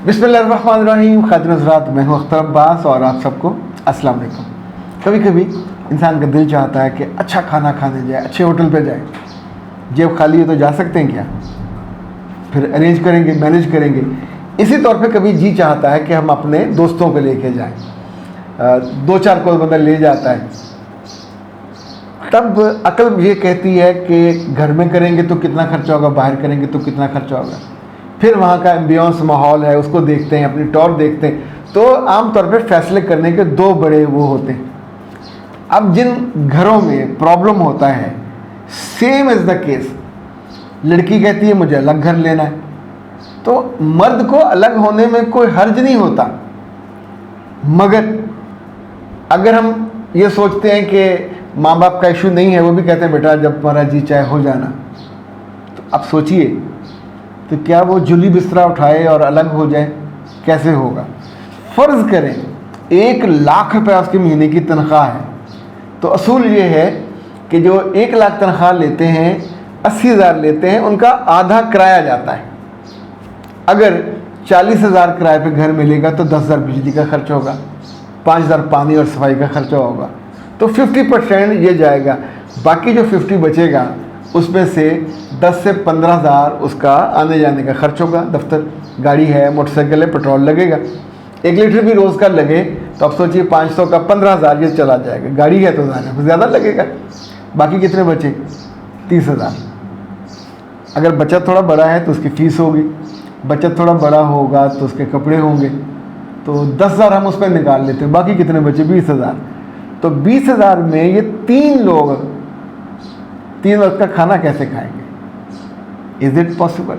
बिस्मिल्लाहिर्रहमानिर्रहीम। खातिन हज़रात, मैं हूँ अख्तर अब्बास और आप सबको अस्सलाम वालेकुम। कभी कभी इंसान का दिल चाहता है कि अच्छा खाना खाने जाए, अच्छे होटल पे जाए। जेब खाली है तो जा सकते हैं क्या? फिर अरेंज करेंगे, मैनेज करेंगे। इसी तौर पे कभी जी चाहता है कि हम अपने दोस्तों को लेके जाएं। दो चार कोई बंदा ले जाता है, तब अक्ल ये कहती है कि घर में करेंगे तो कितना खर्चा होगा, बाहर करेंगे तो कितना खर्चा होगा। फिर वहाँ का एम्बियंस माहौल है, उसको देखते हैं, अपनी टॉर देखते हैं। तो आमतौर पर फैसले करने के दो बड़े वो होते हैं। अब जिन घरों में प्रॉब्लम होता है, सेम इज़ द केस, लड़की कहती है मुझे अलग घर लेना है, तो मर्द को अलग होने में कोई हर्ज नहीं होता। मगर अगर हम ये सोचते हैं कि माँ बाप का इशू नहीं है, वो भी कहते हैं बेटा जब तुम्हारा जी चाहे हो जाना, तो अब सोचिए, तो क्या वो जुली बिस्तरा उठाए और अलग हो जाए? कैसे होगा? फ़र्ज़ करें 1 लाख रुपये उसके महीने की तनख्वाह है, तो असूल ये है कि जो 1 लाख तनख्वाह लेते हैं, 80,000 लेते हैं, उनका आधा किराया जाता है। अगर 40,000 किराए पे घर मिलेगा तो 10,000 बिजली का खर्च होगा, 5,000 पानी और सफाई का खर्चा होगा, तो 50% ये जाएगा। बाकी जो 50 बचेगा उसमें से 10 से 15,000 उसका आने जाने का खर्च होगा। दफ्तर, गाड़ी है, मोटरसाइकिल है, पेट्रोल लगेगा। 1 लीटर भी रोज़ का लगे तो अब सोचिए 500 का 15,000 ये चला जाएगा। गाड़ी है तो ज़्यादा लगेगा। बाकी कितने बचे? 30,000। अगर बचत थोड़ा बड़ा है तो उसकी फ़ीस होगी, बचत थोड़ा बड़ा होगा तो उसके कपड़े होंगे, तो 10,000 हम उस पर निकाल लेते हैं। बाकी कितने बचे? 20,000। तो 20,000 में ये 3 लोग 3 वक्त का खाना कैसे खाएंगे? Is it possible?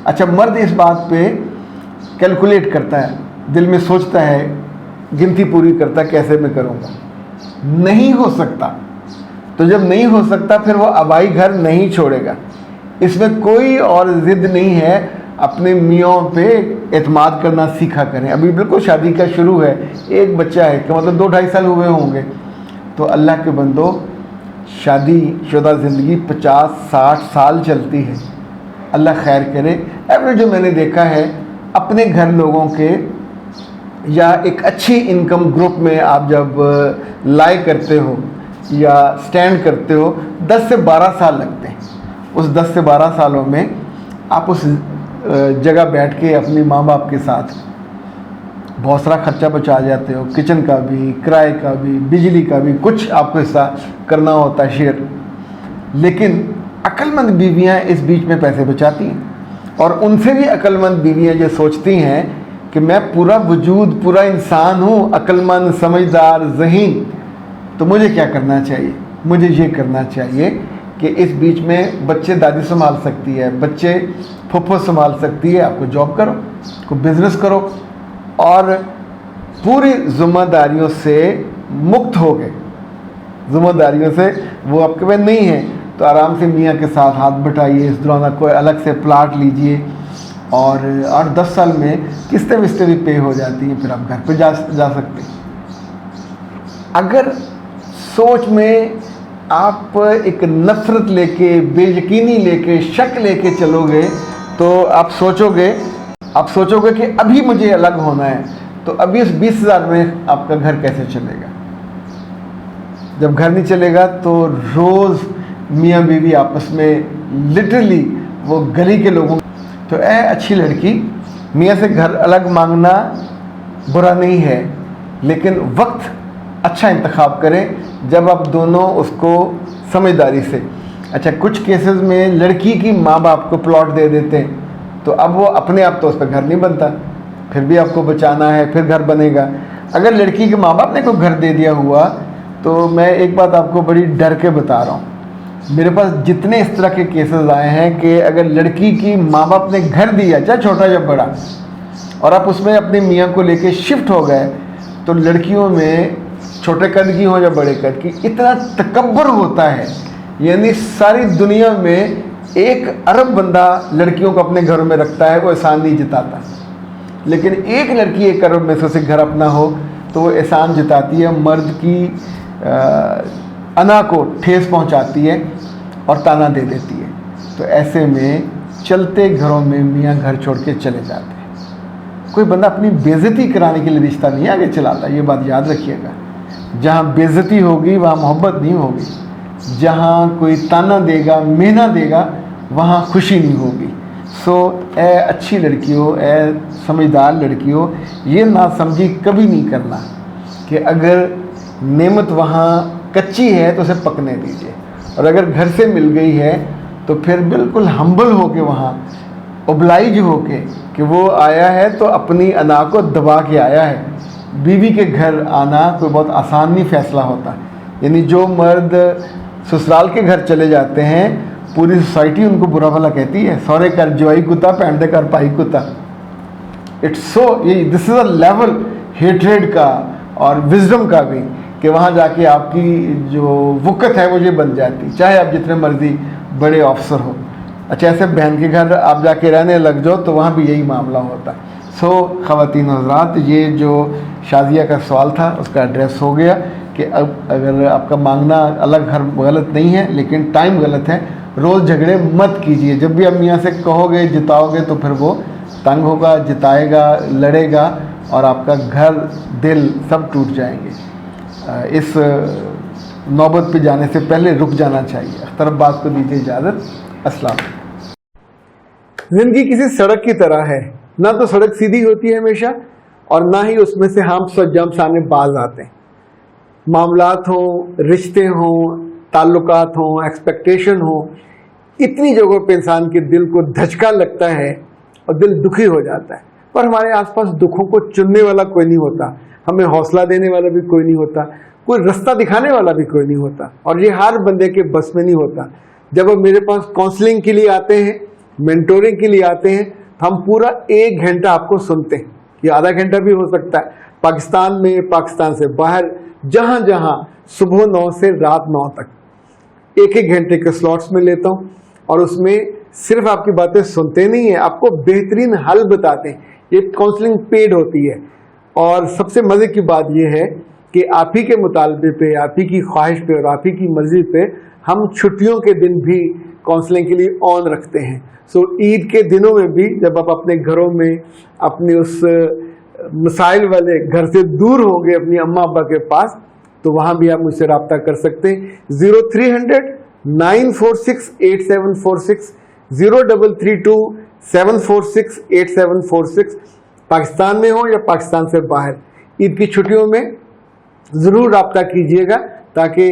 अच्छा, मर्द इस बात पे कैलकुलेट करता है, दिल में सोचता है, गिनती पूरी करता है, कैसे मैं करूँगा? नहीं हो सकता। तो जब नहीं हो सकता, फिर वो आबाई घर नहीं छोड़ेगा। इसमें कोई और ज़िद नहीं है। अपने मियों पे एतमाद करना सीखा करें। अभी बिल्कुल शादी का शुरू है, 1 बच्चा है, कि मतलब 2-2.5 साल हुए होंगे, तो अल्लाह के बंदो, शादी शुदा ज़िंदगी 50-60 साल चलती है। अल्लाह खैर करे। एवरेज जो मैंने देखा है अपने घर लोगों के, या एक अच्छी इनकम ग्रुप में आप जब लाई करते हो या स्टैंड करते हो, 10 से 12 साल लगते हैं। उस 10 से 12 सालों में आप उस जगह बैठ के अपने माँ बाप के साथ बहुत सारा खर्चा बचा जाते हो। किचन का भी, किराए का भी, बिजली का भी, कुछ आपको हिस्सा करना होता है शेयर। लेकिन अक्लमंद बीवियाँ इस बीच में पैसे बचाती हैं, और उनसे भी अक्लमंद बीवियाँ जो सोचती हैं कि मैं पूरा वजूद, पूरा इंसान हूँ, अक्लमंद, समझदार, ज़हीन, तो मुझे क्या करना चाहिए? मुझे ये करना चाहिए कि इस बीच में बच्चे दादी संभाल सकती है, बच्चे फुफ्फो संभाल सकती है, आपको जॉब करो, को बिज़नेस करो, और पूरी ज़िम्मेदारियों से मुक्त हो गए। ज़िम्मेदारियों से वो आपके पास नहीं है, तो आराम से मियाँ के साथ हाथ बटाइए। इस दौरान कोई अलग से प्लाट लीजिए, और 8-10 साल में किस्तें विस्तें भी पे हो जाती हैं, फिर आप घर पे जा सकते हैं। अगर सोच में आप एक नफरत लेके, बेयकीनी लेके, शक लेके चलोगे, तो आप सोचोगे कि अभी मुझे अलग होना है, तो अभी इस 20,000 में आपका घर कैसे चलेगा? जब घर नहीं चलेगा तो रोज़ मियाँ बीवी आपस में लिटरली वो गली के लोगों, तो अच्छी लड़की, मियाँ से घर अलग मांगना बुरा नहीं है, लेकिन वक्त अच्छा इंतखाब करें जब आप दोनों उसको समझदारी से। अच्छा, कुछ केसेस में लड़की की माँ बाप को प्लॉट दे देते हैं, तो अब वो अपने आप तो उस पर घर नहीं बनता, फिर भी आपको बचाना है, फिर घर बनेगा। अगर लड़की के माँ बाप ने कोई घर दे दिया हुआ, तो मैं एक बात आपको बड़ी डर के बता रहा हूँ, मेरे पास जितने इस तरह के केसेस आए हैं कि अगर लड़की की माँ बाप ने घर दिया, चाहे छोटा या बड़ा, और आप उसमें अपने मियाँ को लेके शिफ्ट हो गए, तो लड़कियों में छोटे कद की हो या बड़े कद की, इतना तकब्बर होता है। यानी सारी दुनिया में 1 अरब बंदा लड़कियों को अपने घरों में रखता है, वो एहसान नहीं जताता। लेकिन एक लड़की 1 अरब में से उसे घर अपना हो तो वो एहसान जताती है, मर्द की अना को ठेस पहुंचाती है और ताना दे देती है। तो ऐसे में चलते घरों में मियाँ घर छोड़ के चले जाते हैं। कोई बंदा अपनी बेइज्जती कराने के लिए रिश्ता नहीं आगे चलाता, ये बात याद रखिएगा। जहाँ बेइज्जती होगी वहाँ मोहब्बत नहीं होगी, जहाँ कोई ताना देगा, मेहना देगा, वहाँ खुशी नहीं होगी। सो ए अच्छी लड़कियों, ए समझदार लड़कियों, ये नासमझी कभी नहीं करना कि अगर नेमत वहाँ कच्ची है तो उसे पकने दीजिए, और अगर घर से मिल गई है तो फिर बिल्कुल हम्बल होके वहाँ ओब्लाइज होके कि वो आया है तो अपनी अना को दबा के आया है। बीवी के घर आना कोई बहुत आसान नहीं फैसला होता। यानी जो मर्द ससुराल के घर चले जाते हैं, पूरी सोसाइटी उनको बुरा भला कहती है, सौरे कर जवाई कुत्ता, भैन दे कर भाई कुत्ता। इट्स सो, ये this is a level hatred का और विजडम का भी, कि वहाँ जाके आपकी जो वक़्त है वो ये बन जाती, चाहे आप जितने मर्जी बड़े ऑफिसर हो। अच्छा, ऐसे बहन के घर आप जाके रहने लग जाओ तो वहाँ भी यही मामला होता है। सो ख़वातीन हज़रात, ये जो शादिया का सवाल था उसका एड्रेस हो गया कि अब अगर आपका मांगना अलग घर गलत नहीं है, लेकिन टाइम गलत है। रोज़ झगड़े मत कीजिए। जब भी आप मियाँ से कहोगे, जिताओगे, तो फिर वो तंग होगा, जिताएगा, लड़ेगा और आपका घर, दिल सब टूट जाएंगे। इस नौबत पे जाने से पहले रुक जाना चाहिए। अख्तराबाद को दीजिए इजाज़त। अस्सलाम। ज़िंदगी किसी सड़क की तरह है, ना तो सड़क सीधी होती है हमेशा, और ना ही उसमें से हम सज्जम सामने बाज आते हैं। मामलात हों, रिश्ते हों, ताल्लुकात हों, एक्सपेक्टेशन हो, इतनी जगहों पे इंसान के दिल को धचका लगता है और दिल दुखी हो जाता है। पर हमारे आसपास दुखों को चुनने वाला कोई नहीं होता, हमें हौसला देने वाला भी कोई नहीं होता, कोई रास्ता दिखाने वाला भी कोई नहीं होता, और ये हर बंदे के बस में नहीं होता। जब वो मेरे पास काउंसलिंग के लिए आते हैं, मेंटोरिंग के लिए आते हैं, तो हम पूरा 1 घंटा आपको सुनते हैं, ये आधा घंटा भी हो सकता है। पाकिस्तान में, पाकिस्तान से बाहर, जहाँ जहाँ सुबह 9 से रात 9 तक 1-1 घंटे के स्लॉट्स में लेता हूँ, और उसमें सिर्फ आपकी बातें सुनते नहीं है, आपको बेहतरीन हल बताते हैं। ये काउंसलिंग पेड होती है, और सबसे मज़े की बात यह है कि आप ही के मुतालबे पे, आप ही की ख्वाहिश पे और आप ही की मर्जी पे हम छुट्टियों के दिन भी काउंसलिंग के लिए ऑन रखते हैं। सो ईद के दिनों में भी जब आप अपने घरों में अपने उस मसाइल वाले घर से दूर होंगे अपनी अम्मा अब्बा के पास, तो वहाँ भी आप मुझसे रब्ता कर सकते हैं। 0300 946 8746, 0332 746 8746। पाकिस्तान में हो या पाकिस्तान से बाहर, ईद की छुट्टियों में ज़रूर रब्ता कीजिएगा, ताकि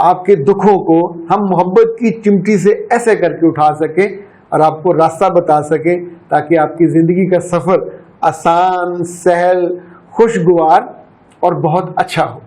आपके दुखों को हम मोहब्बत की चिमटी से ऐसे करके उठा सकें और आपको रास्ता बता सकें, ताकि आपकी ज़िंदगी का सफ़र आसान, सहल, खुशगवार और बहुत अच्छा हो।